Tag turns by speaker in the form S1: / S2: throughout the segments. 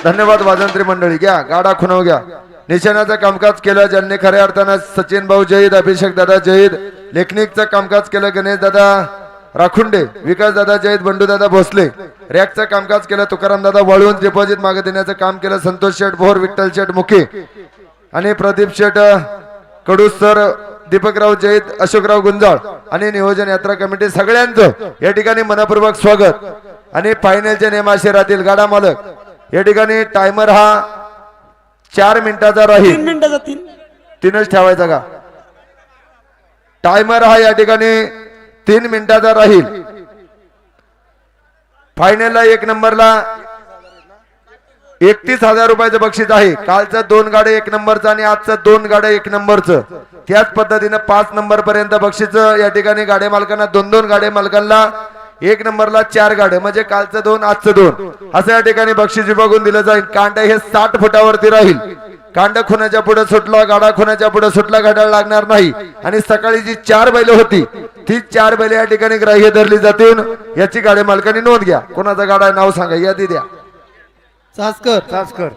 S1: धन्यवाद वाजंत्री मंडळी. घ्या गाडा खुनव घ्या. निशाणाचं कामकाज केलं ज्यांनी खऱ्या अर्थानं सचिन भाऊ जयद, अभिषेक दादा जयद. लेखनिकचं कामकाज केलं गणेश दादा राखुंडे, विकास दादा जयद, बंडू दादा भोसले. रॅकचं कामकाज केलं तुकाराम दादा वळून. डिपॉझिट मागे देण्याचं काम केलं संतोष शेठ भोर, विठ्ठल शेठ मुखे आणि प्रदीप शेठ कडू सर, दीपकराव जैद, अशोकराव गुंजाळ आणि नियोजन यात्रा कमिटी सगळ्यांचं या ठिकाणी मनपूर्वक स्वागत. आणि फायनलचे नियम असे राहतील. गाडा मालक या ठिकाणी टायमर हा 4 मिनिटाचा राहील.
S2: 3 मिनिटाचा
S1: 3च ठेवायचा का? टायमर हा या ठिकाणी 3 मिनिटाचा राहील. फायनलला 1 नंबरला 31,000 रुपयाचं बक्षीस आहे. कालचं 2 गाड्या 1 नंबरचं आणि आजचं 2 गाड्या 1 नंबरचं. त्याच पद्धतीने 5 नंबर पर्यंत बक्षीस या ठिकाणी गाड्या मालकांना 2-2 गाड्या मालकांना 1 नंबरला 4 गाड्या, म्हणजे कालचं 2 आजचं 2 असं या ठिकाणी बक्षीस विभागून दिलं जाईल. कांड हे 60 फुटावरती राहील. कांड खुनाच्या पुढे सुटला, गाडा खुनाच्या पुढे सुटला, गाड्या लागणार नाही. आणि सकाळी जी 4 बैल होती ती 4 बैल या ठिकाणी ग्राह्य धरली जातील. याची गाडी मालकांनी नोंद घ्या. कोणाचा गाडा नाव सांगा, यादी द्या.
S3: चासकर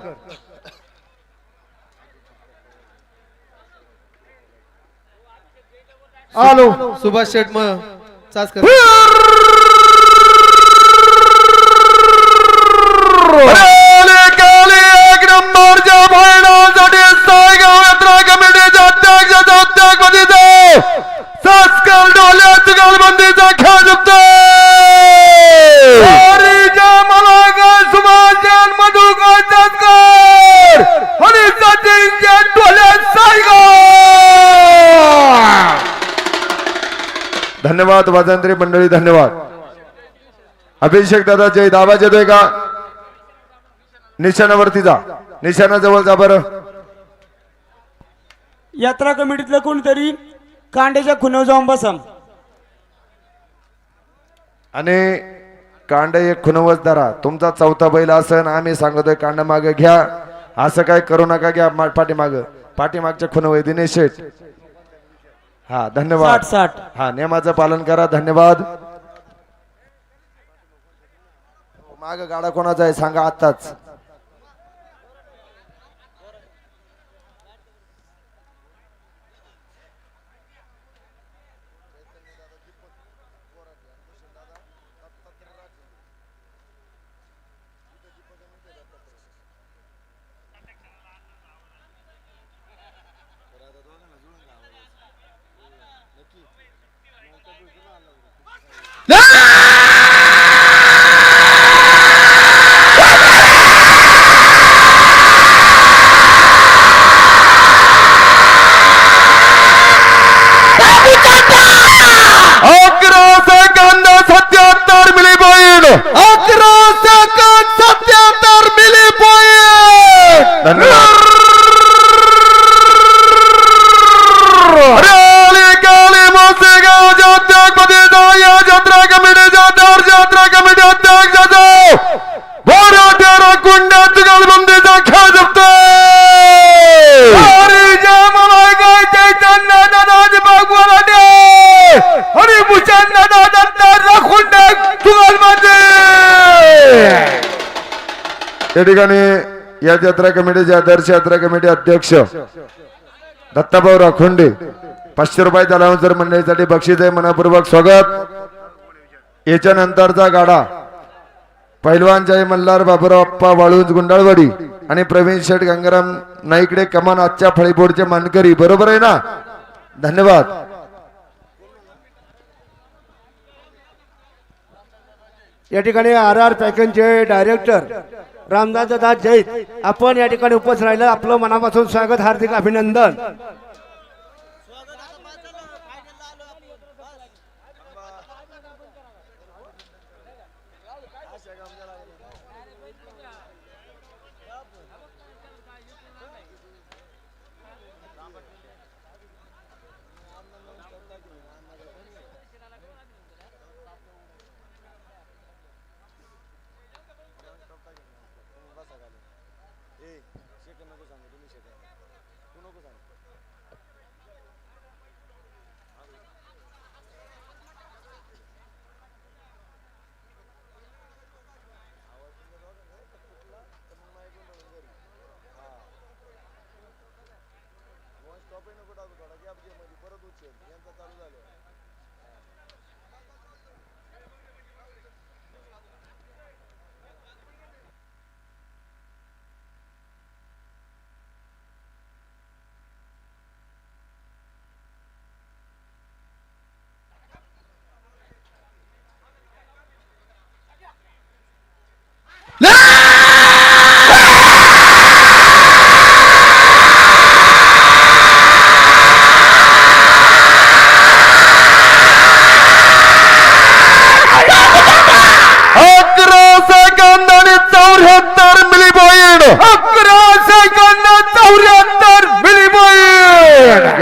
S4: आलो सुभाष शेठ चासकर.
S1: एक नंबरच्या फायनलसाठी सायगाव यात्रा कमिटीच्या अध्यक्षपदीचा चासकर डोल्या जुगलबंदीचा खेळ जिंकतो. सुभाष मधुकर चासकर आणि सचिनच्या डोल्या सायगाव. धन्यवाद वाजंत्री मंडळी, धन्यवाद. अभिषेक दादा जय, आवाज येतोय का? निशाणावरती जा, निशाणाजवळ जा बरं.
S2: यात्रा कमिटीतलं कोणतरी कांड्याच्या खुनावर जाऊन बसा.
S1: आणि कांड एक खुनवच धरा. तुमचा 4था बैल असन, आम्ही सांगतोय कांड मागे घ्या, असं काय करू नका. घ्या पाठीमागच्या खुनवय दिनेश शेठ. हा धन्यवाद.
S2: 60
S1: हा नियमाचं पालन करा. धन्यवाद. माग गाडा कोणाचा आहे सांगा आताच. या ठिकाणी या यात्रा कमिटीचे आदर्श यात्रा कमिटी अध्यक्ष दत्ताभाऊ राखोंडे 500 रुपये त्याला मंडळीसाठी बक्षीस आहे. मनपूर्वक स्वागत. याच्या नंतरचा गाडा पैलवान जय मल्हार बाबूराव अप्पा वाळूंज गुंडाळवाडी आणि प्रवीण शेठ गंगाराम नाईकडे कमान आजच्या फळीपोडचे मानकरी. बरोबर आहे ना? धन्यवाद.
S3: या ठिकाणी RR पॅकेजचे डायरेक्टर रामदास दादा जैत आपण या ठिकाणी उपस्थित राहिलं. आपलं मनापासून स्वागत, हार्दिक अभिनंदन.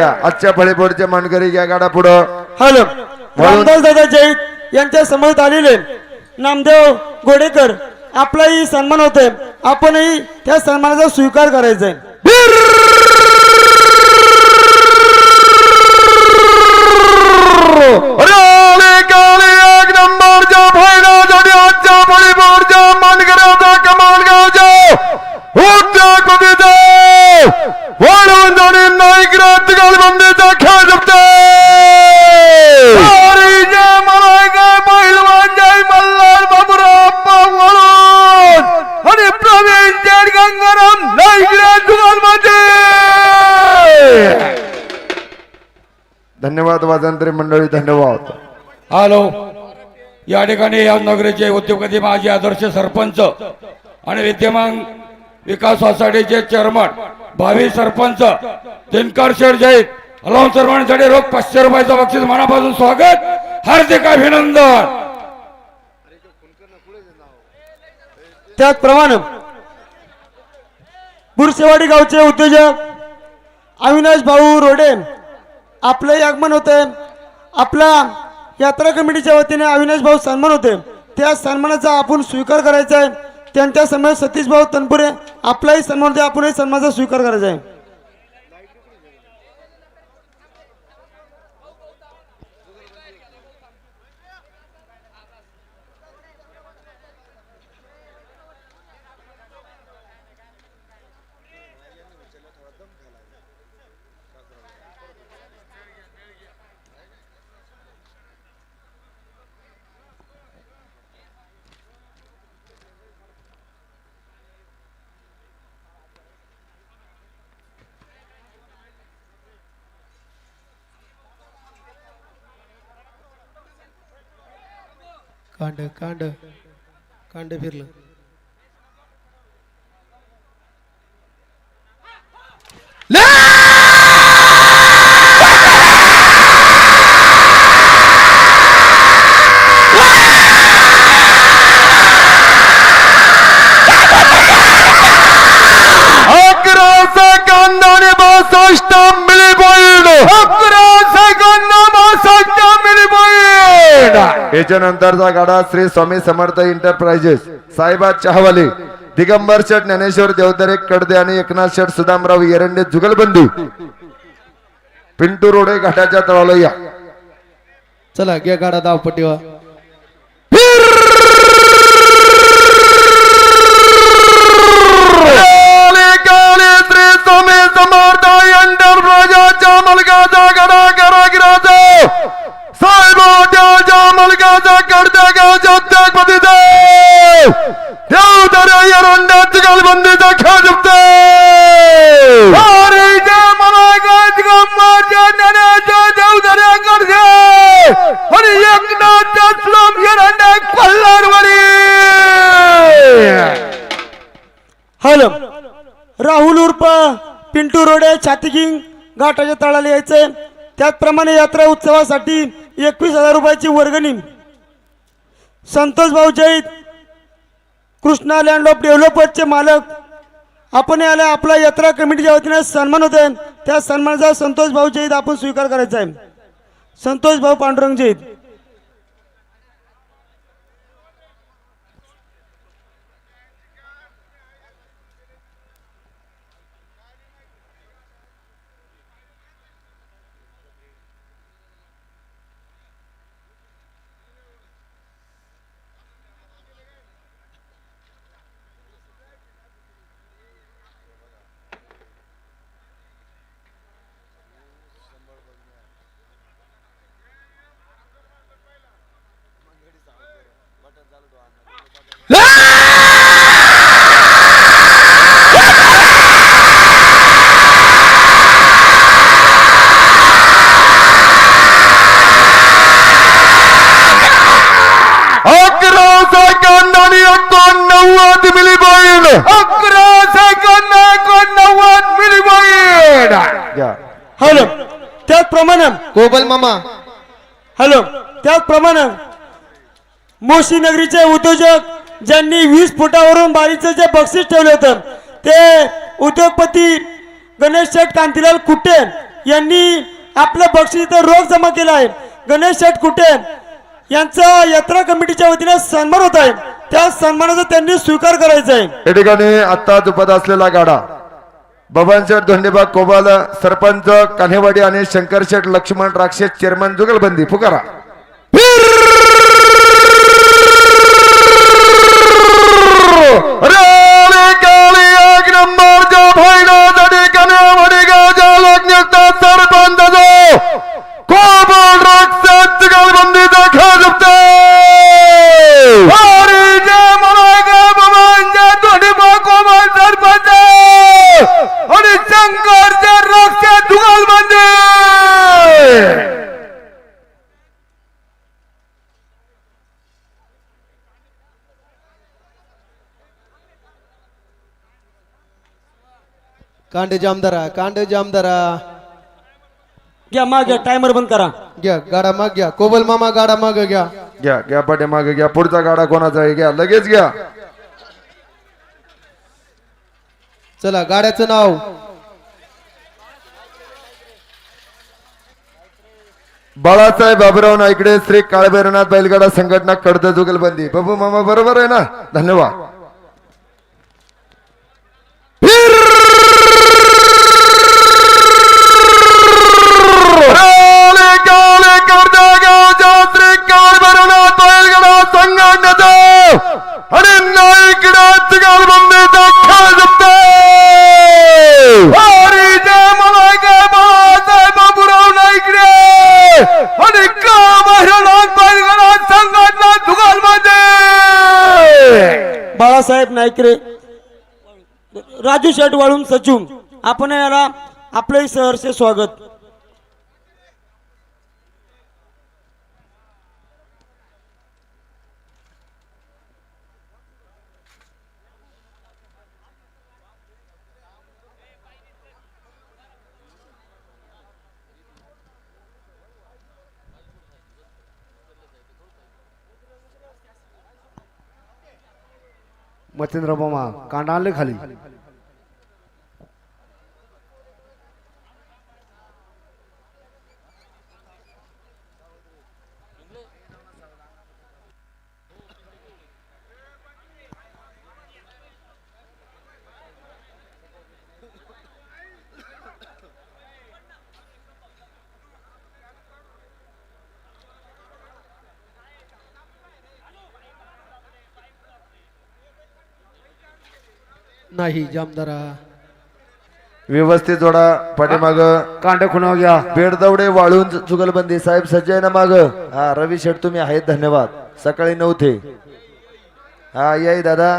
S1: घ्या आजच्या फळीपोरचे मानकरी घ्या गाडा पुढं
S2: हॅलो
S1: म्हणून-
S2: रामदास दादा जैत यांच्या समोर आलेले नामदेव गोडेकर आपलाही सन्मान होतोय आपणही त्या सन्मानाचा स्वीकार करायचा आहे
S1: अरे काळे एक नंबरच्या फायनासाठी आजच्या फळीपोरच्या मानकऱ्याचा कमाल गावच्या उद्योगपतीचा वाढवून जाणे नाईक राजकालबंदीचा खेळ जपते जय मलायका पहिलवान जय मल्हार बाबूराव पावळून आणि प्रवीण जय गंगाराम नाईक राजकालबंदी धन्यवाद वाजंत्री मंडळी धन्यवाद
S5: हॅलो या ठिकाणी या नगरीचे उद्योगपती माजी आदर्श सरपंच आणि विद्यमान विकास सोसायटीचे चेअरमन भावी सरपंच दिनकर शेठ जैत हलवून सर्वांसाठी रोख 500 रुपयाचं बक्षीस मनापासून स्वागत हार्दिक अभिनंदन
S2: त्याचप्रमाणे बुरसेवाडी गावचे उद्योजक अविनाश भाऊ रोडे आपलंही आगमन होते आपल्या यात्रा कमिटीच्या वतीने अविनाश भाऊ सन्मान होते त्या सन्मानाचा आपण स्वीकार करायचा आहे त्यांच्या समोर सतीश भाऊ तनपुरे आपलाही सन्मान होते आपणही सन्मानाचा स्वीकार करायचा आहे
S4: कांड कांड कांड फिरलं
S1: याच्यानंतरचा गाडा श्री स्वामी समर्थ एंटरप्राइजेस साहेबा चहावाले दिगंबर शेठ ज्ञानेश्वर देवदरे कडदे आणि एकनाथ शेठ सुदामराव एरंडे जुगलबंदी पिंटू रोडे घाटाच्या तळाला या
S4: चला घ्या गाडा धावपट्टीवा
S1: श्री स्वामी समर्थ एंटरप्राइजेसच्या मालकाचा गडा कारागिराचा साहेबाच्या मालकाचा कडत्या गावच्या उद्योगपतीचा देवदरे एरंडे जुगलबंदीचा खेळ जपते
S2: हॅलो राहुल उर्फ पिंटू रोडे छाती किंग घाटाच्या तळाला यायचंय त्याचप्रमाणे यात्रा उत्सवासाठी 21,000 रुपयाची वर्गणी संतोष भाऊ जैत कृष्णा लँड ऑफ डेव्हलपर्सचे मालक आपण याला आपला यात्रा कमिटीच्या वतीने सन्मान होते त्या सन्मानाचा संतोष भाऊ जैत आपण स्वीकार करायचा आहे संतोष भाऊ पांडुरंग जैत हॅलो त्याचप्रमाणे
S4: कोबल मामा
S2: हॅलो त्याचप्रमाणे मोशी नगरीचे उद्योजक ज्यांनी 20 फुटावरून बारीचं जे बक्षीस ठेवलं होतं ते उद्योगपती गणेश शेठ कांतीलाल कुट्टे यांनी आपलं बक्षीस इथं रोख जमा केलं आहे. गणेश शेठ कुटे यांचा यात्रा कमिटीच्या वतीने सन्मान होत आहे. त्या सन्मानाचा त्यांनी स्वीकार करायचा आहे.
S1: या ठिकाणी आता दुपत असलेला गाडा बबनशेठ धोंडेबाग कोबाल सरपंच कान्हेवाडी आणि शंकरशेठ लक्ष्मण राक्षस चेअरमन जुगलबंदी पुकारा.
S4: कांडे जामदारा, कांडे जामदारा.
S2: घ्या मागे टायमर बंद करा.
S4: घ्या गाडा माग घ्या. कोबल मामा गाडा माग घ्या.
S1: घ्या घ्या पाठे मागे घ्या. पुढचा गाडा कोणाचा आहे घ्या लगेच घ्या.
S4: चला गाड्याचं नाव
S1: बाळासाहेब बाबुराव नाईकडे श्री काळभैरवनाथ बैलगाडा संघटना कडद जुगलबंदी. बाबू मामा बरोबर आहे ना? धन्यवाद.
S2: बाळासाहेब नाईकरे, राजू शेठ वाळून सचिव, आपण याला आपले सहर्ष स्वागत.
S3: मच्छिंद्र मामा कांडा आणले खाली.
S4: नाही जामदारा.
S1: व्यवस्थित जोडा पाठीमाग.
S3: कांडे खुणाव घ्या.
S1: बेडदवडे वाळून जुगलबंदी साहेब सज्जय ना माग. हा रवी शेठ तुम्ही आहेत धन्यवाद. सकाळी 9 थे. हा याई दादा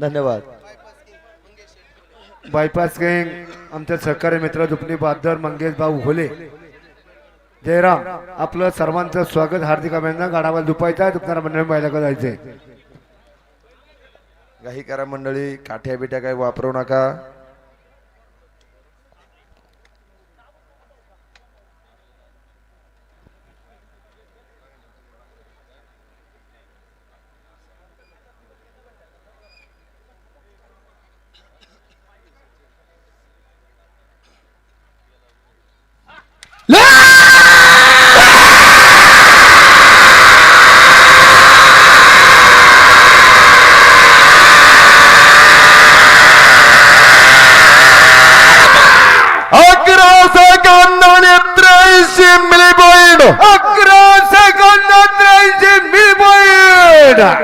S1: धन्यवाद.
S3: बायपास किंग आमचे सहकारी मित्र दुपणी बहादर मंगेश भाऊ होले जयराम, आपलं सर्वांचं स्वागत हार्दिक अभिनंदन. गाडावर दुपायचा दुपणार मंडळी बैलाकडे जायचंय.
S1: काही करा मंडळी, काठ्या बिट्या काही वापरू नका.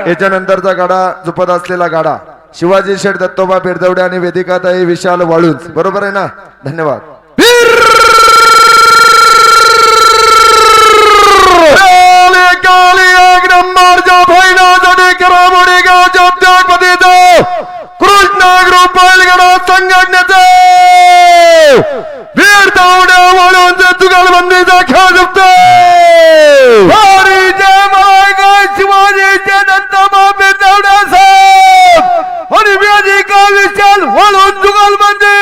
S1: याच्यानंतरचा गाडा झुपत असलेला गाडा शिवाजी शेठ दत्तोबा बेरदवडे आणि वेदिकाताई विशाल वाळूंज. बरोबर आहे ना? धन्यवाद. कृष्णा ग्रुप बैलगाडा संघटनेचे बेरदवडे वाळूंज जुगलबंदीचा खेळ झुकतो. शिवाजीचे दत्तोबा बेरदवडे साहेब आणि वेदिका विशाल वाळूंज जुगलबंदी.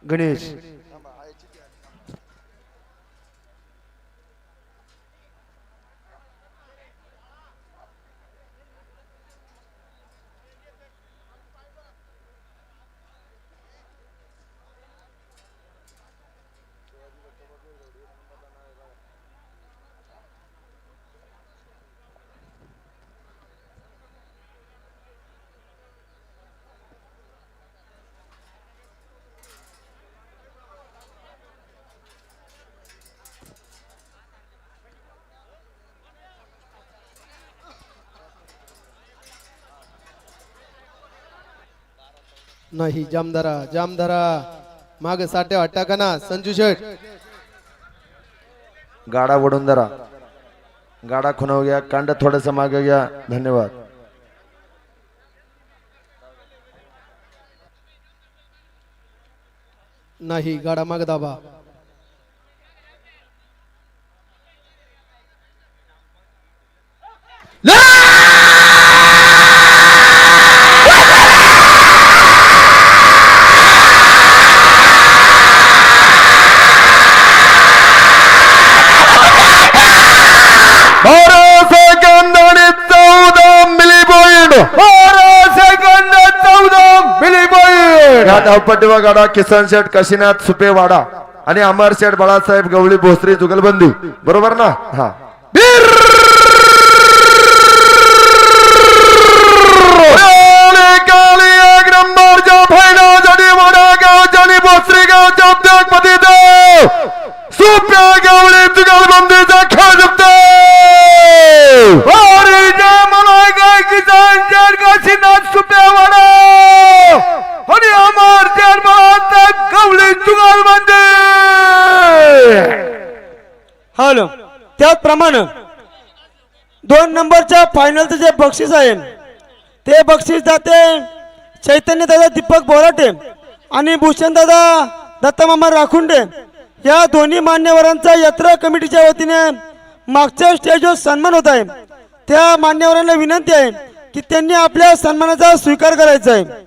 S3: गणेश
S4: नाही जामदारा जामदारा माग साठे वाटा का ना संजू शेठ
S1: गाडा वडून धरा, गाडा खुणव घ्या, कांड थोडस मागे घ्या. धन्यवाद.
S4: नाही गाडा माग दाबा.
S1: सेकंद आणि 14 मिली पॉइंट.
S3: 12 सेकंद 14 मिली पॉइंट.
S1: या धावपट्टीवर गाडा किसन शेठ काशीनाथ सुपेवाडा आणि अमर शेठ बाळासाहेब गवळी भोसरी जुगलबंदी. बरोबर ना? हा. सुप्या गवळी जुगलबंदीचा खेळ जिंकतो.
S3: आणि अमर गवळी जुगलबंदी.
S2: हॅलो, त्याचप्रमाणे 2 नंबरच्या फायनलचं जे बक्षीस आहे ते बक्षीस जाते चैतन्य दादा दीपक बोराटे आणि भूषण दादा दत्तमामा राखुंडे या दोन्ही मान्यवरांचा यात्रा कमिटीच्या वतीने मागच्या स्टेजवर सन्मान होत आहे. त्या मान्यवरांना विनंती आहे की त्यांनी आपल्या सन्मानाचा स्वीकार करायचा आहे.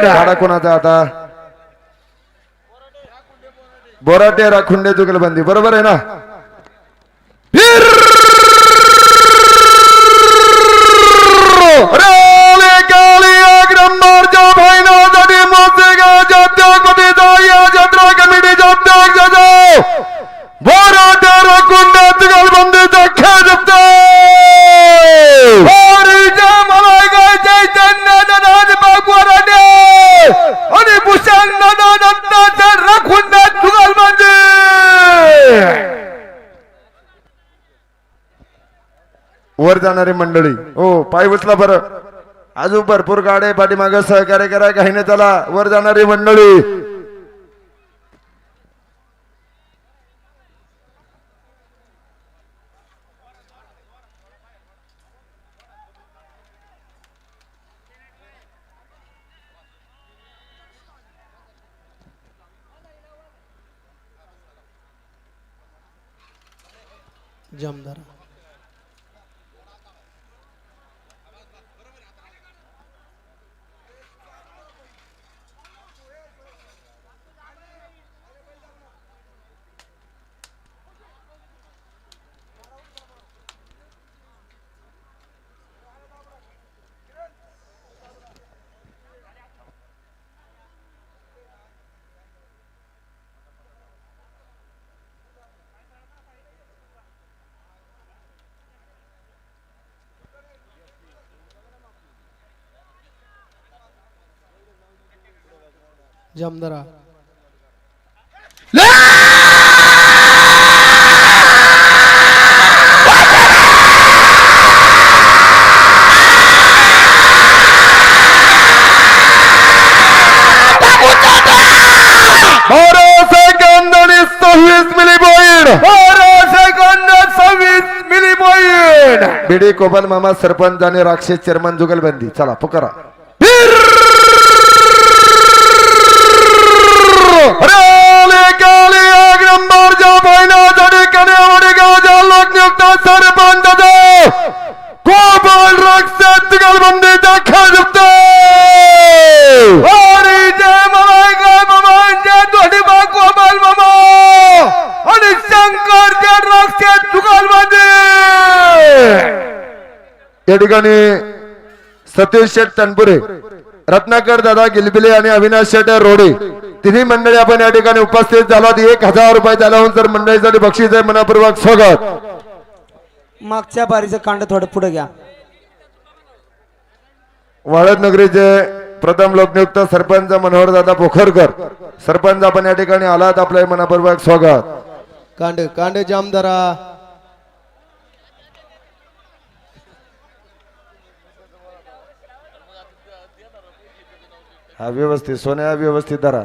S1: गाडा कोणाचा आता? बोराटे राखुंडे जुगलबंदी. बरोबर आहे ना? बोराटे राखुंडे जुगलबंदीचा खेळ जिंकतो.
S3: आणि भूषण राखून जुगलबंदी.
S1: वर जाणारी मंडळी हो पाय उचला बरं. अजून भरपूर गाडे पाठीमागे सहकार्य करा. काही नाही चला वर जाणारी मंडळी.
S4: जामदारा जामदारा
S1: सेकंद आणि 26 मिली पॉइंट
S3: 26 मिली पॉइंट
S1: बीडी कोबल मामा सरपंच आणि राक्षस चेअरमन जुगलबंदी चला पुकारा सरपंच कोबल राक्षस जुगलबंदी दाखल
S3: आणि शंकर
S1: या ठिकाणी सतीश शेठ तनपुरे रत्नाकर दादा गिलबिले आणि अविनाश शेठ रोडे तिन्ही मंडळी आपण या ठिकाणी उपस्थित झालात 1000 रुपये त्याला तर मंडळीसाठी बक्षीस आहे मनापूर्वक स्वागत
S2: मागच्या बारीचं कांड थोडं पुढे घ्या
S1: वाळद नगरीचे प्रथम लोकनियुक्त सरपंच मनोहर दादा पोखरकर सरपंच आपण या ठिकाणी आलात आपल्या मनापूर्वक स्वागत
S4: कांड कांड जामदारा
S1: हा व्यवस्थित सोन्या व्यवस्थित धरा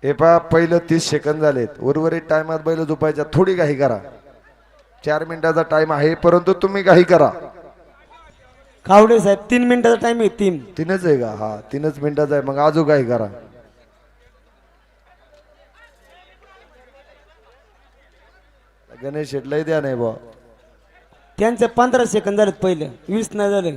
S1: हे पहा पहिलं 30 सेकंद झालेत उर्वरित टाइमात बैल झोपायच्या थोडी काही करा 4 मिनिटाचा टाइम आहे परंतु तुम्ही काही करा
S2: कावडे साहेब 3 मिनिटाचा टाइम आहे 3
S1: तीनच आहे का हा 3च मिनिटाचा आहे मग आजू काही करा गणेश शेटलाही द्या नाही बा
S2: त्यांचे 15 सेकंद झालेत पहिले 20 नाही झाले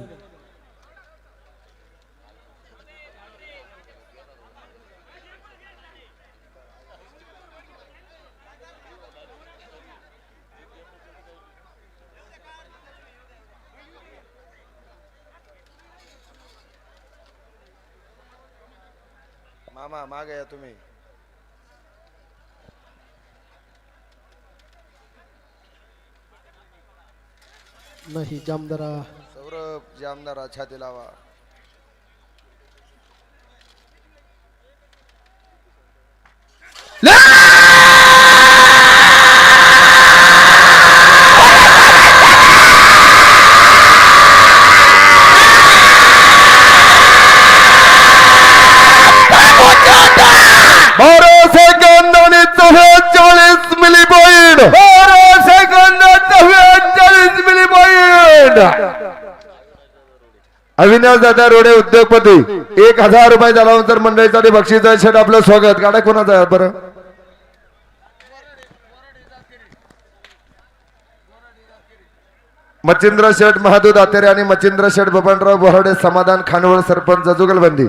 S1: मामा मागे या तुम्ही
S4: नाही जामदारा
S1: सौरभ जामदार छाती लावा सेकंद आणि 44 मिली पॉइंट
S3: 12 सेकंद 44 मिली पॉइंट
S1: अविनाश दादा रोडे उद्योगपती 1000 रुपये झाला तर मंडळीसाठी बक्षीस आहे शेठ आपलं स्वागत गाड्या कोणाचा आहे बरं मच्छिंद्र शेठ महादू दातेरे आणि मच्छिंद्र शेठ बबनराव बोराडे समाधान खानवळ सरपंच जुगलबंदी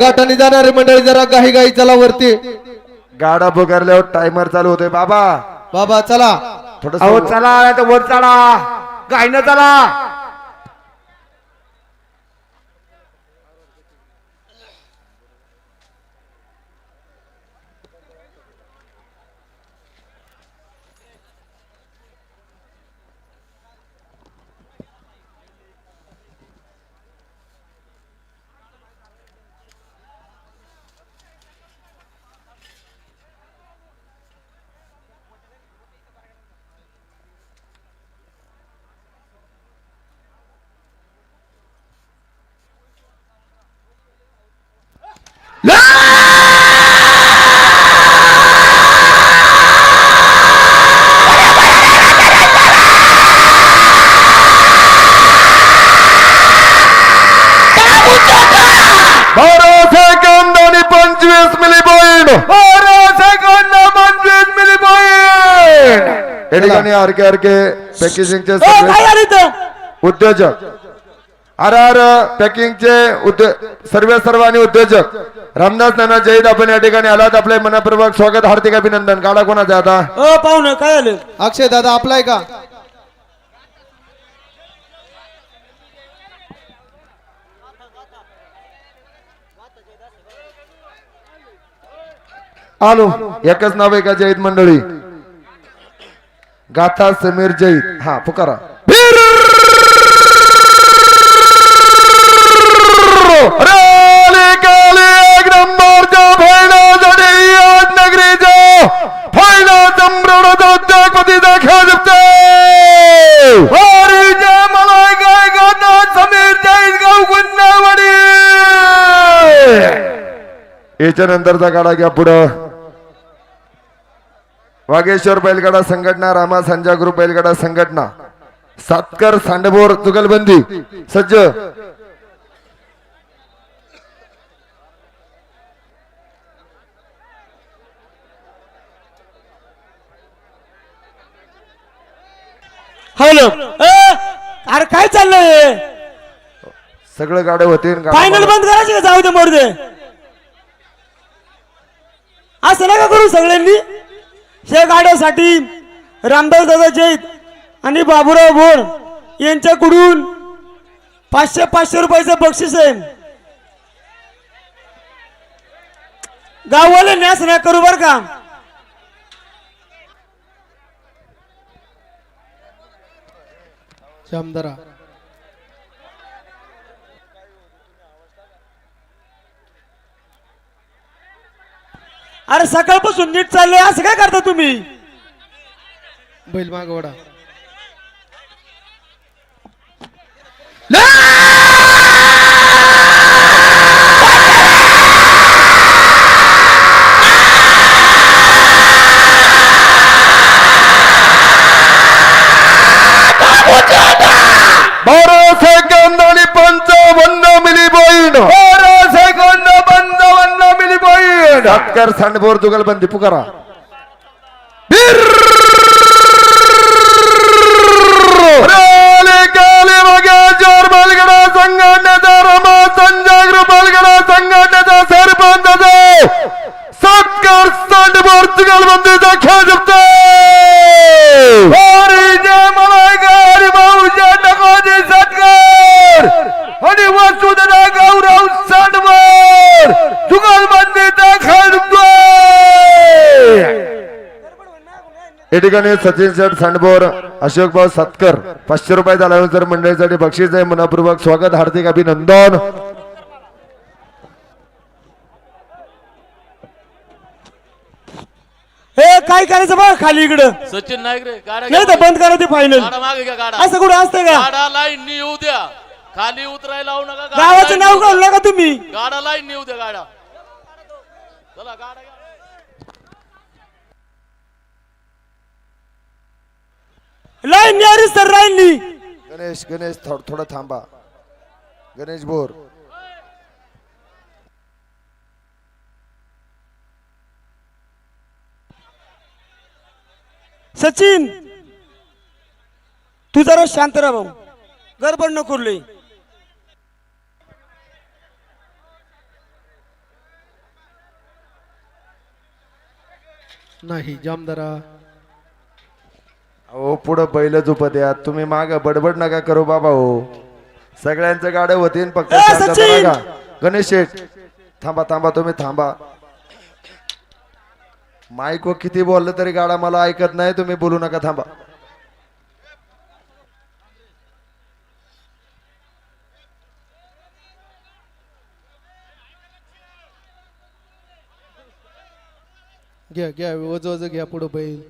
S4: गाठाने जाणारे मंडळी जरा घाई घाई चला वरती
S1: गाडा पुकारल्यावर टायमर चालू होतोय बाबा
S4: बाबा चला
S1: थोडस
S3: अहो चला नाही तर वर चढा गायनं चला
S1: सेकंद आणि 25 मिली पॉइंट
S3: 12 सेकंद 25 मिली पॉइंट
S1: या ठिकाणी आरके पॅकेजिंगचे
S2: काय झालं इथं?
S1: उद्योजक RR पॅकिंगचे सर्व आणि उद्योजक रामदास नाना जैद आपण या ठिकाणी आलात. आपले मनपूर्वक स्वागत, हार्दिक अभिनंदन. गाडा कोणाचा आहे आता?
S2: पाहुणं काय झालं?
S4: अक्षय दादा आपलाय का?
S3: आलो
S1: एकच नाव आहे का जैद मंडळी? गाथा समीर जैद. हा पुकारा. एक नंबरच्या फायनलसाठी आज नगरीच्या फायनल सम्राट उद्योगपतीचा खेळ जिंकतो. मला काय गाथा समीर जैद गाव गुन्हावाडी. याच्या नंतरचा गाडा घ्या पुढं. वागेश्वर बैलगाडा संघटना, रामा संजा ग्रुप बैलगाडा संघटना, सातकर सांडबोर जुगलबंदी सज्ज.
S2: हॅलो अरे काय चाललंय?
S1: सगळं गाड्या होते.
S2: फायनल बंद करायची का? जाऊ दे मोर दे. असं नका करू सगळ्यांनी. या गाड्यासाठी रामदास दादा जैद आणि बाबूराव भोड यांच्याकडून 500 रुपयाचं बक्षीस आहे. गाववाले न्यास नाही करू बर का.
S4: जामदारा
S2: अरे सकाळपासून नीट चाललंय, असं काय करता तुम्ही?
S4: बैल माग वडा.
S1: सेकंद आणि 55 मिली पॉइंट. 12 सेकंद 55 मिली पॉइंट. सातकर सांडबोर जुगलबंदी पुकारा. बैलगाडा संघटनेचा रमा संजय ग्रुप बैलगाडा संघटनेचा सरपंच सातकर सांडबोर जुगलबंदीचा खेळ जिंकतो. आणि वसुंधरा गौरव सांडवर जुगलबंदीचा खेळ जिंकतो. या ठिकाणी सचिन शेठ सांडबोर, अशोक भाऊ सातकर 500 रुपये झाल्यानंतर मंडळीसाठी बक्षीस आहे. मनपूर्वक स्वागत, हार्दिक अभिनंदन.
S2: हे काय करायचं बघ खाली इकडं.
S6: सचिन नाईक रे गाडा
S2: नाही तर बंद करा ते फायनल.
S6: गाडा मागे घ्या गाडा.
S2: असं कुठं असतंय का?
S6: गाडा लाईन नी येऊ द्या. खाली उतरायला लावू नका.
S2: गावाचं नाव काढू नका तुम्ही.
S6: गाडा लाईन नी येऊ द्या. गाडा चला गाडा घ्या.
S2: लाईन न्यारी सर लाईन नी.
S1: गणेश थोडं थांबा. गणेश बोर.
S2: सचिन तू जरा शांत राहा भाऊ, गडबड नको लई.
S4: नाही जामदारा.
S1: अहो पुढं बैल झोपत या, तुम्ही माग बडबड नका करू बाबा. हो सगळ्यांचं गाड्या होतीन, फक्त
S2: ए,
S1: शांतता
S2: सचिन!
S1: बघा. गणेश शेठ थांबा तुम्ही थांबा. माईक व किती बोललं तरी गाडा मला ऐकत नाही, तुम्ही बोलू नका, थांबा.
S4: घ्या वज घ्या पुढं बैल.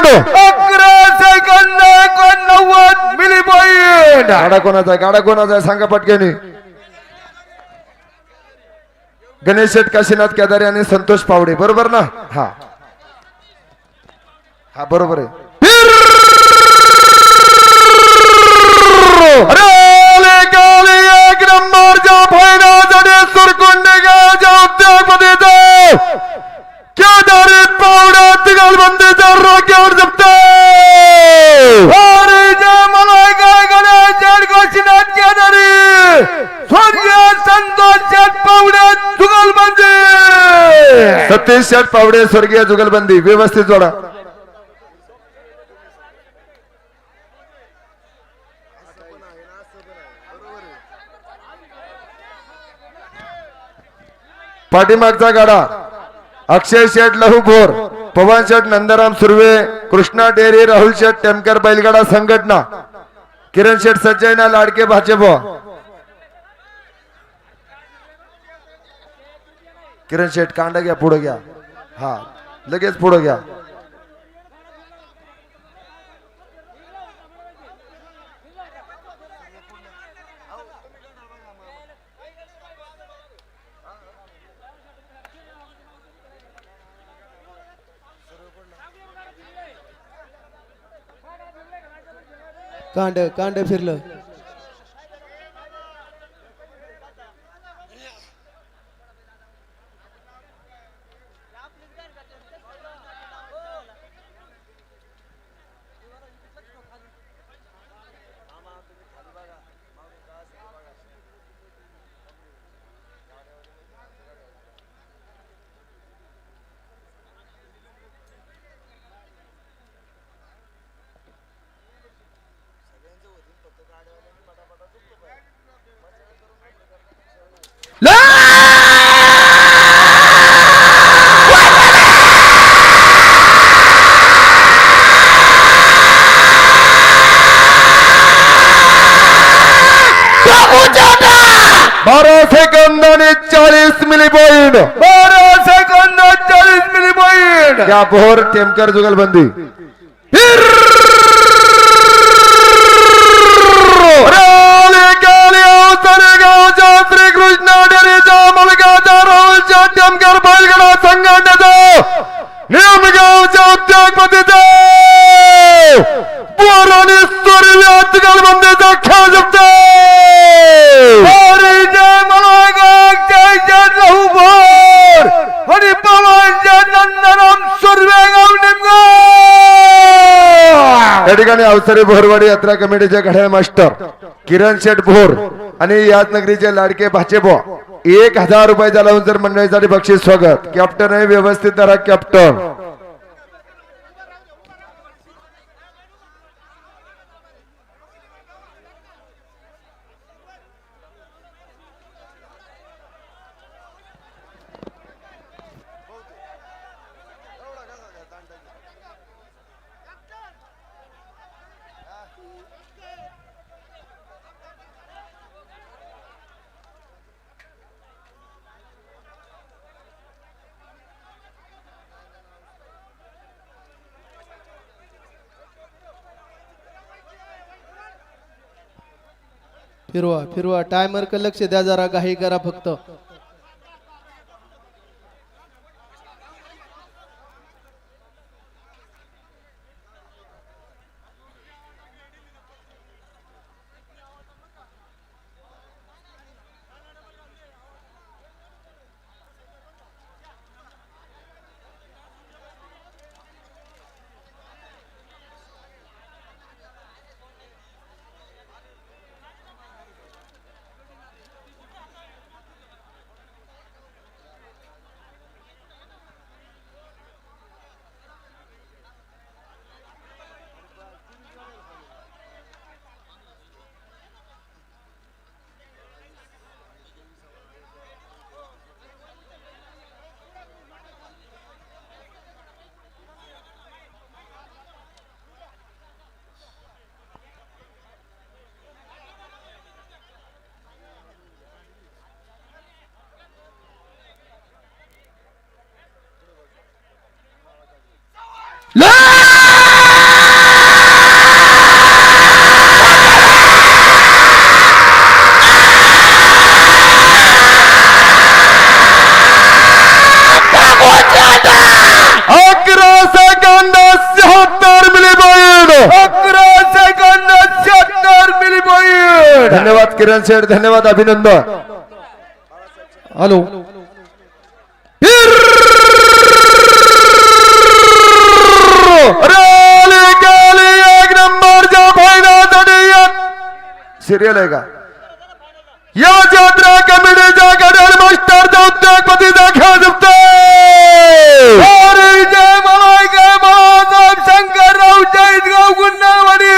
S1: पॉइंट
S3: 11 सेकंद 89 मिली पॉइंट.
S1: गाडा कोणाचा आहे गाडा कोणाचा आहे सांगा पटकेनी. गणेश शेठ काशीनाथ केदारे आणि संतोष पावडे बरोबर ना. हा हा बरोबर आहे. एक नंबरच्या फायनलसाठी सुरकुंडे गावच्या उद्योगपतीचा केदारी पावडा तिघालबंदीचा रॉकेट जपतो.
S3: अरे जय मलाय काय गणेश शेठ काशीनाथ केदारी सूर्य संतोष शेठ पावडे जुगलबंदी.
S1: सतीश शेठ पावडे स्वर्गीय जुगलबंदी व्यवस्थित जोडा. पाठीमागचा गाडा अक्षय शेठ लहू भोर, पवन शेठ नंदराम सुर्वे, कृष्णा डेअरी, राहुल शेठ टेमकर बैलगाडा संघटना, किरण शेठ सज्जयना लाडके भाजप. किरण शेठ कांडा घ्या पुढे घ्या. हा लगेच पुढे घ्या.
S4: कांड कांड फिरलं. बारा सेकंद आणि 40 मिली पॉइंट.
S3: 12 सेकंद 40 मिली पॉइंट.
S1: या भोर टेमकर जुगलबंदी. श्री कृष्ण डेअरीचा मुलगाचा राहुल शेठ टेमकर बैलगाडा संघटनेचा नियमगावच्या उद्योगपतीचा बोर आणि सूर्य जुगलबंदीचा खेळ जमतो.
S3: अरे जय मलाय जय जय लहू भोर आणि पवन शेठ नंदराम सुर्वे गाव निमगाव.
S1: या ठिकाणी अवसरी भोरवाडी यात्रा कमिटीचे घड्याळ मास्टर किरण शेठ भोर आणि याच नगरीचे लाडके भाचेबो 1000 रुपयाचा लावून जर मंडळीसाठी बक्षीस स्वागत. कॅप्टन आहे व्यवस्थित धरा कॅप्टन.
S4: फिरवा फिरवा. टायमर का लक्ष द्या जरा. घाई करा फक्त.
S1: किरण शेठ धन्यवाद अभिनंदन.
S4: हॅलो
S1: एक नंबरच्या फायनलसाठी सिरियल आहे का या जत्रा कमिटीच्या गडर मास्टरचा उद्योगपतीचा खेळ जिंकतो. जय मलाई जय बाळासाहेब शंकरराव जैतगाव गुन्हावाडी.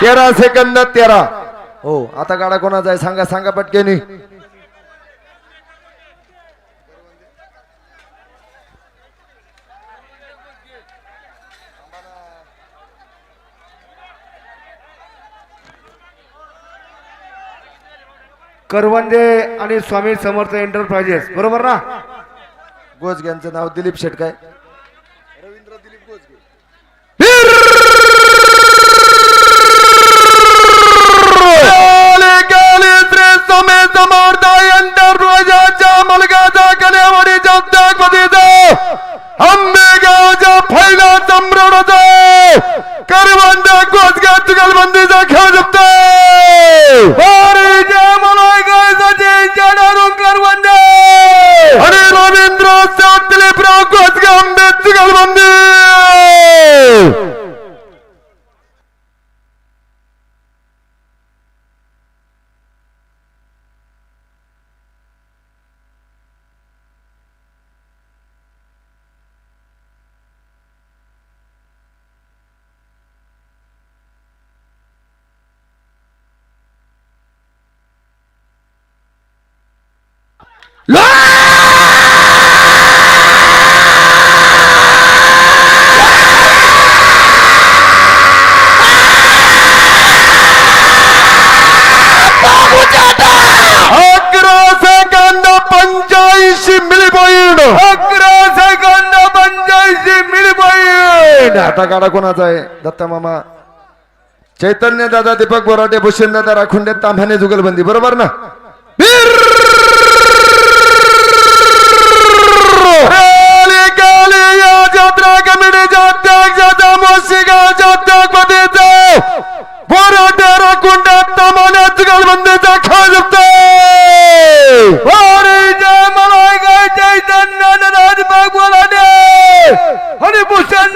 S1: तेरा सेकंद 13. हो आता गाडा कोणाचा आहे सांगा सांगा पटकेनी.
S3: करवंदे आणि स्वामी समर्थ एंटरप्राइजेस बरोबर ना.
S1: गोजग्यांचं नाव दिलीप शेट काय मुलगाचा कन्यावाडीच्या उद्योगपतीचा आंबेगावच्या पहिला सम्राटाचा करवंद गोजगा तुगलबंदीचा खेळ जिंकतो. करवंद आणि रवींद्र दिलीपराव गोजगा आंबे तुगलबंदी. आता गाडा कोणाचा आहे दत्ता मामा चैतन्य दादा दीपक बोराटे भूषण दादा राखुंडे ताम्हाने जुगलबंदी बरोबर ना. जत्रा कमिटीच्या अध्यक्षाचा मोशीगावच्या उद्योगपतीचा बोराटे राखुंडे ताम्हाने जुगलबंदीचा खेळ जिंकतो. चैतन्य दादा दीपक बोराटे आणि भूषण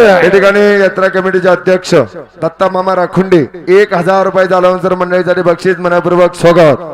S1: या ठिकाणी यात्रा कमिटीचे अध्यक्ष दत्ता मामा राखुंडे 1000 रुपये जालवंसर मंडळीसाठी बक्षीस मनपूर्वक स्वागत.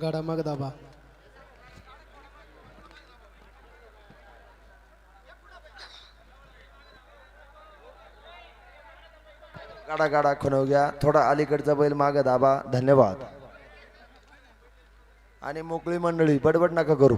S4: गाडा माग दाबा.
S1: गाडा गाडा खुणव घ्या थोडा अलीकडचा बैल माग दाबा. धन्यवाद. आणि मोकळी मंडळी बडबड नका करू.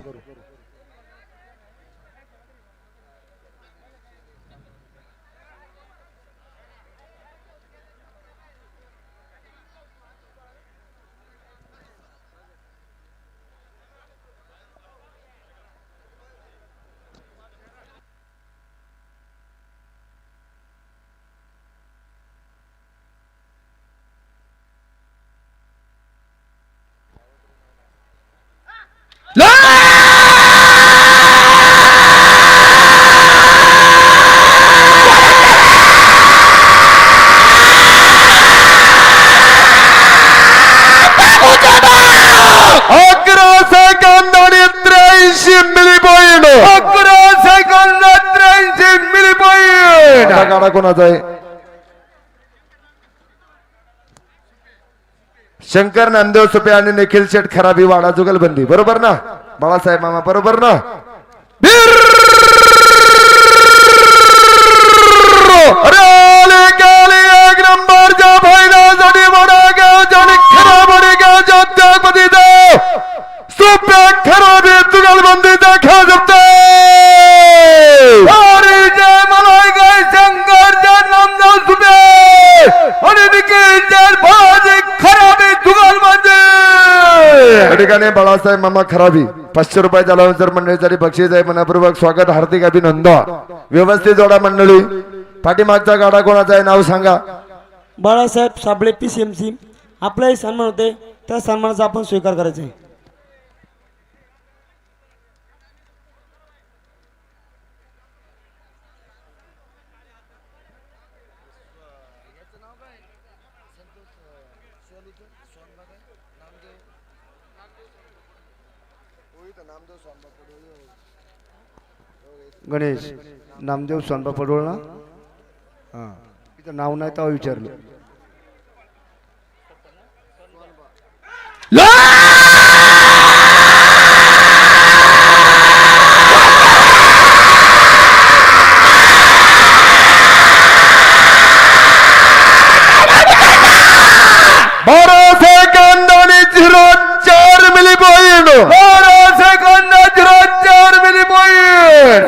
S1: मागचा गाडा कोणाचा आहे? शंकर नामदेव सुपे आणि निखिल शेठ खराबी वाडा जुगलबंदी. बरोबर ना बाळासाहेब मामा? बरोबर ना? अरे आले काले एक नंबरच्या फायनलसाठी वडागाव जणी खराबडी गाव जगपती जाव सुपे खराबी जुगलबंदीचा खेळ जमतो. अरे जय मलाई गाय शंकर जय नामदेव सुपे आणि निखिल शेठ भाजी खराबी जुगलबंदी. या ठिकाणी बाळासाहेब मामा खराबी 500 रुपये झाल्यानंतर मंडळीसाठी बक्षीस आहे. मनापूर्वक स्वागत, हार्दिक अभिनंदन. व्यवस्थित जोडा मंडळी. पाठीमागचा गाडा कोणाचा आहे? नाव सांगा.
S2: बाळासाहेब साबळे PCMC. आपलाही सन्मान होते, त्या सन्मानाचा आपण स्वीकार करायचा आहे.
S3: गणेश नामदेव सोनबा पडवळ ना? हा, तिचं नाव नाही तेव्हा विचारलं.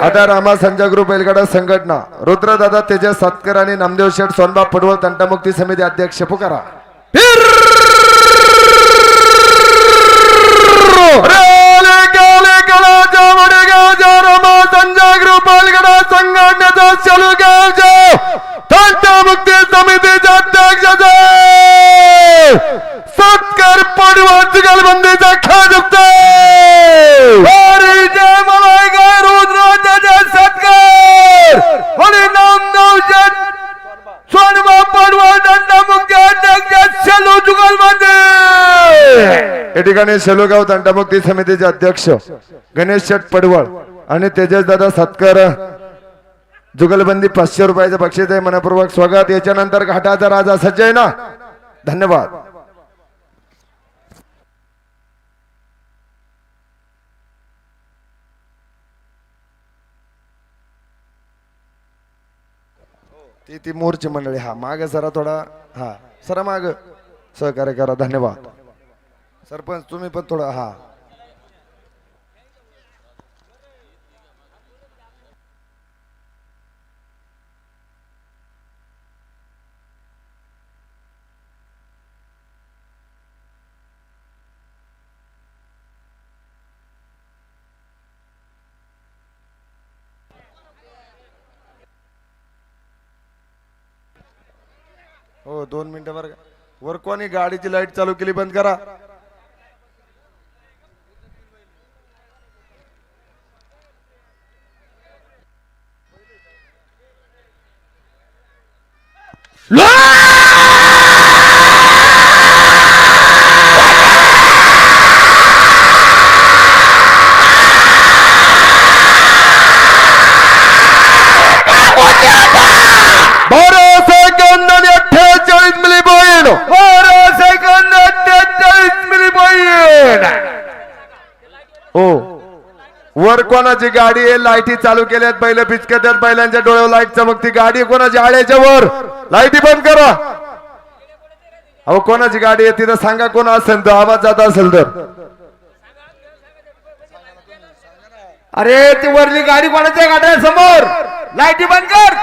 S1: आता रामा संजय ग्रुप बैलगाडा संघटना रुद्रदादा तेजस सातकर आणि नामदेव शेठ सोनबा पडवळ तंटामुक्ती समिती अध्यक्ष पुकारा. रामा संजय ग्रुप बैलगाडा संघटनेचा शेलूगावच्या तंटामुक्ती समितीचे अध्यक्ष सातकर पडवळ जुगलबंदीचा खेळ जमतो. या ठिकाणी शेलोगाव तंटामुक्ती समितीचे अध्यक्ष गणेश शेठ पडवळ आणि तेजस दादा सातकर जुगलबंदी 500 रुपयाचं बक्षीस आहे. मनपूर्वक स्वागत. याच्यानंतर घाटाचा राजा सज्ज आहे ना? धन्यवाद. ती मोर्चे मंडळी. हा माग सरा थोडा, हा सरा माग सहकार्य करा. धन्यवाद. सरपंच तुम्ही पण थोडा. हा हो 2 मिनिटं बरं. वर कोणी गाडीची लाईट चालू केली? बंद करा. वर कोणाची गाडी आहे? लाईटी चालू केल्यात, बैल पिचकत्यात, बैलांच्या डोळ्यावर लाईट चमकती. गाडी कोणाची? आळ्याच्या वर. लाईटी बंद करा. अहो कोणाची गाडी आहे तिथं सांगा. कोण असेल तर आवाज जात असेल तर.
S3: अरे ती वरली गाडी कोणाच्या गाड्या समोर? लाईटी बंद कर.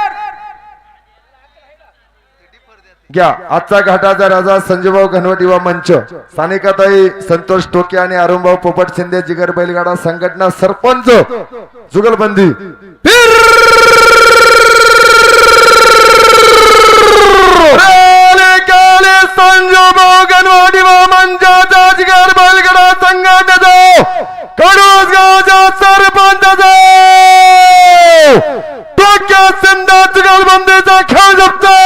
S1: घ्या. आजचा घाटाचा राजा संजयभाऊ घनवट युवा मंच, स्थानिकाताई संतोष टोके आणि अरुणभाऊ पोपट शिंदे जिगर बैलगाडा संघटना सरपंच जुगलबंदी. संजयभाऊ घनवट युवा मंचाचा जिगर बैलगाडा संघटना कडूस गावचा सरपंच टोके शिंदे जुगलबंदीचा खेळ जमतो.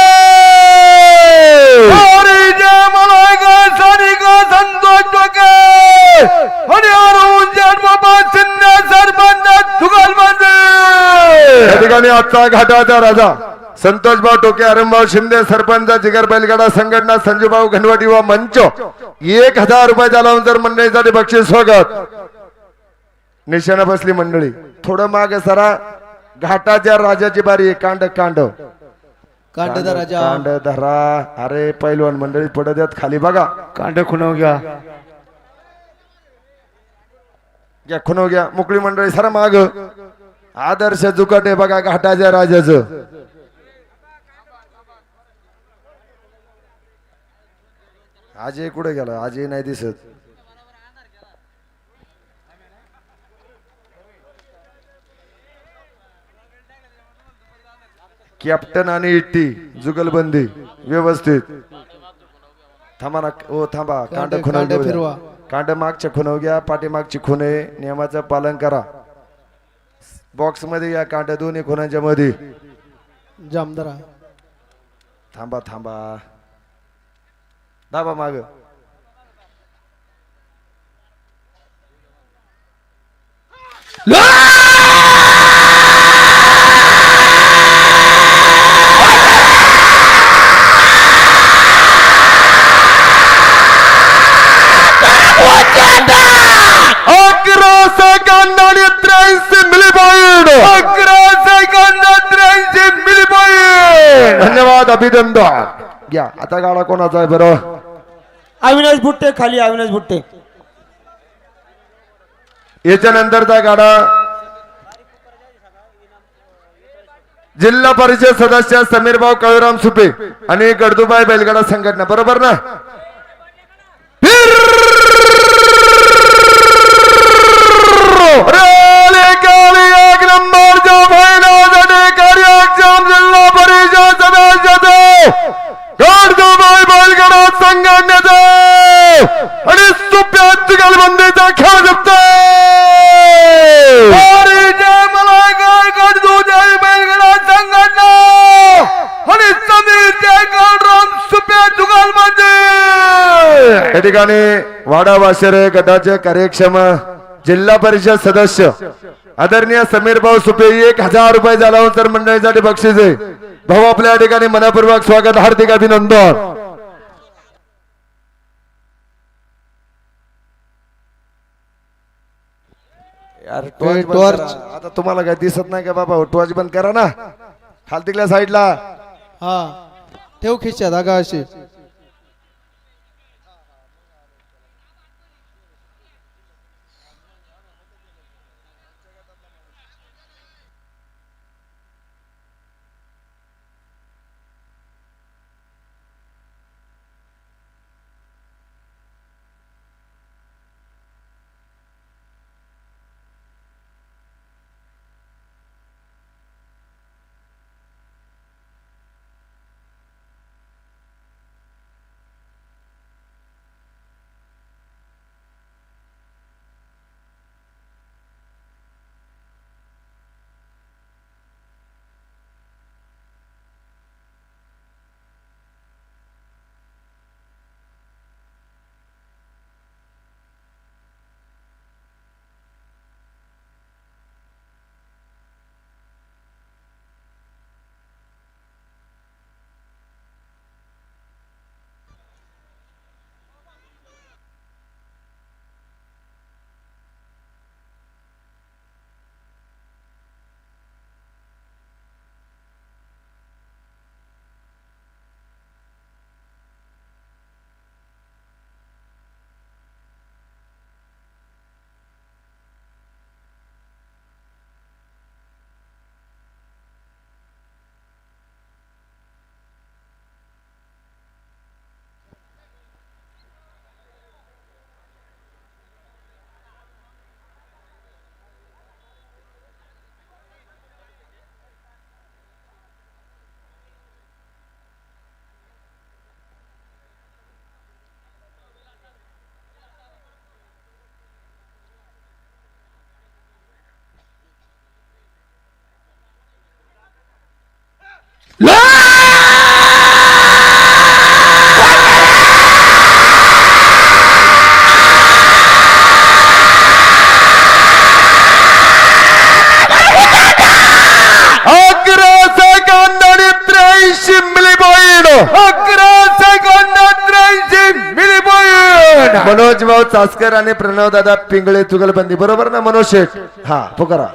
S1: या ठिकाणी आजचा घाटाचा राजा संतोषभाऊ टोके, अरुणभाऊ शिंदे, सरपंच जिगर बैलगाडा संघटना, संजूभाऊ घनवटी व मंच 1000 रुपयाचा लावून मंडळीसाठी बक्षीस स्वागत. निशाणा बसली मंडळी, थोडं मागे सरा. घाटाच्या राजाची बारी आहे. कांड कांड
S4: कांडदा राजा
S1: कांड धरा. अरे पैलवान मंडळी पडत आहेत खाली बघा.
S3: कांड खुणव घ्या.
S1: घ्या खुनव घ्या. मोकळी मंडळी सरा माग. आदर्श जुकटे बघा घाटाच्या राजाचं. आजही कुठे गेला? आजही नाही दिसत. कॅप्टन आणि इट्टी जुगलबंदी व्यवस्थित. थांबा ना. ओ थांबा. कांड खुनव
S4: फिरवा.
S1: घ्या. कांड मागच्या खुनव घ्या. पाठीमागची खुने. नियमाचं पालन करा. बॉक्स मध्ये या कांड दोन्ही खुनांच्या मध्ये.
S4: जामदारा
S1: थांबा थांबा. दाबा माग. धन्यवाद. अभिनंदन. घ्या. आता गाडा कोणाचा आहे बरं?
S2: अविनाश भुट्टे खाली. अविनाश भुट्टे.
S1: याच्यानंतरचा गाडा जिल्हा परिषद सदस्य समीरभाऊ कळूराम सुपे आणि गडदुबाई बैलगाडा संघटना. बरोबर ना? एक नंबर जो कार्यक्षम जिल्हा परिषद सदस्य गडदुबाई बैलगाडा संघटनेचा आणि सुप्या जुगलबंदीचा खेळ जमतो. या ठिकाणी वाडा वाशेरे गटाचे कार्यक्षम जिल्हा परिषद सदस्य आदरणीय समीरभाऊ सुपे 1000 रुपये झाला तर मंडळीसाठी बक्षीस आहे. भाऊ आपल्या या ठिकाणी मनपूर्वक स्वागत. हार्दिक अभिनंदन. यार टॉर्च बंद
S4: टॉर्च.
S1: करा. आता तुम्हाला काय दिसत नाही का बाबा? टॉर्च बंद करा ना. खालतीकल्या साईडला.
S4: हा ठेव खिशात धागा अशी.
S1: मनोज भाऊ चासकर आणि प्रणव दादा पिंगळे जुगलबंदी बरोबर ना मनोज शेठ हा पुकारा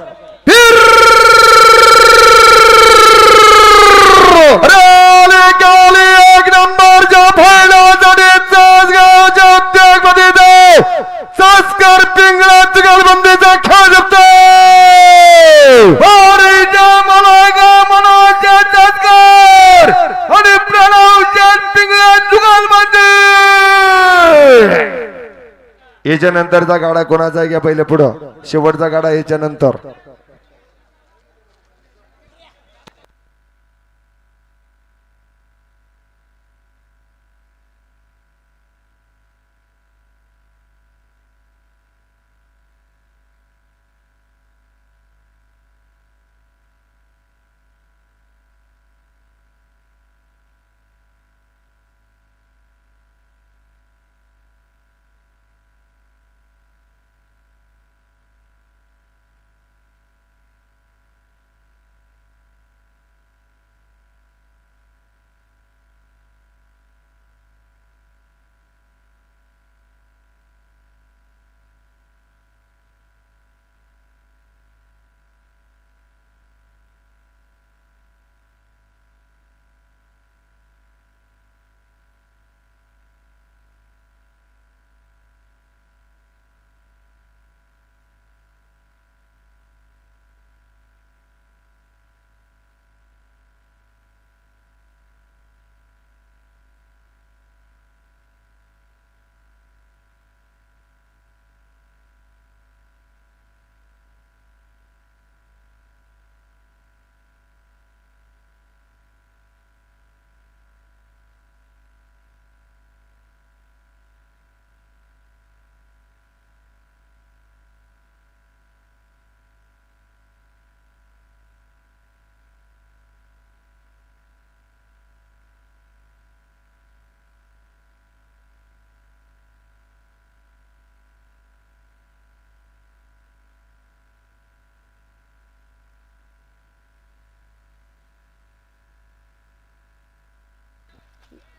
S1: एक नंबरच्या पहिल्या जोडीचा गावच्या उद्योगपतीचा चासकर पिंगळे जुगलबंदीचा खेळ जिंकतो मनोज चासकर आणि प्रणव पिंगळे जुगलबंदी याच्या नंतरचा गाडा कोणाचा आहे घ्या पहिले पुढं शेवटचा गाडा याच्या नंतर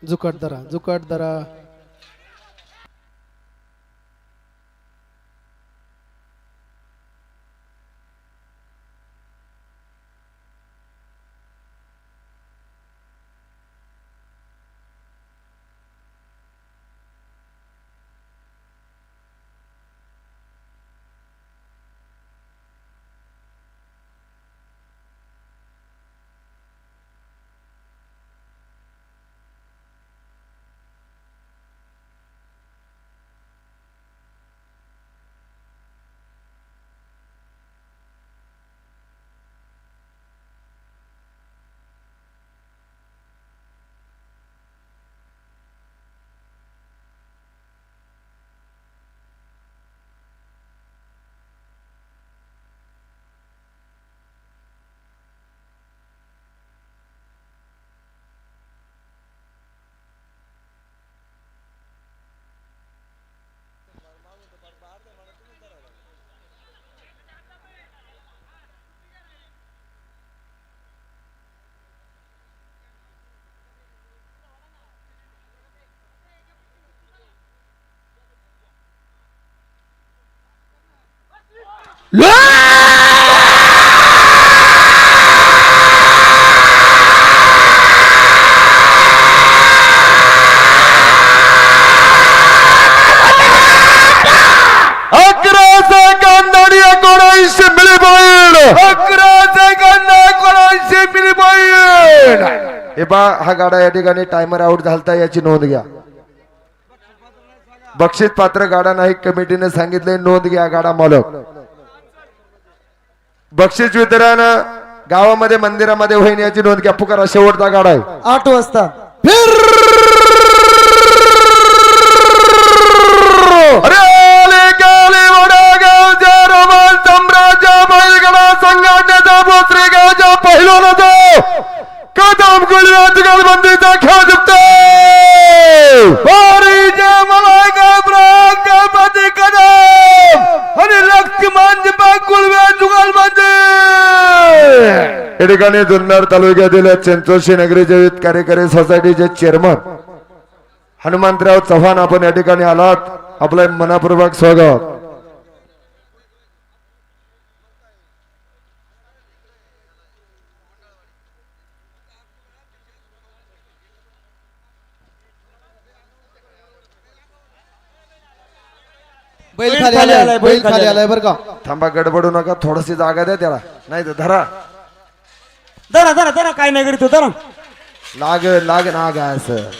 S4: जुकाट धरा
S1: हा गाडा या ठिकाणी टायमर आउट झालता याची नोंद घ्या बक्षीस पात्र गाडा नाही कमिटीने सांगितले नोंद घ्या गाडा मालक बक्षीस वितरण गावामध्ये मंदिरामध्ये होईन याची नोंद घ्या पुकारा शेवटचा गाडा आहे
S2: 8 वाजता
S1: कदम जुगलबंदीचा खेळ जिंकतो आणि लक्ष्मण जुगलबंदी या ठिकाणी जुन्नर तालुक्यातील चिंचोशी नगरी जैविक कार्यकारी सोसायटीचे चेअरमन हनुमंतराव चव्हाण आपण या ठिकाणी आलात, आपलं मनापूर्वक स्वागत.
S4: बैल खाली आलाय, बैल खाली आलाय बरं का.
S1: थांबा, गडबडू नका, थोडीशी जागा द्या त्याला, नाही तर धरा.
S2: धरा धरा धरा, काय नाही करीत धरा.
S1: लाग लाग नाग असं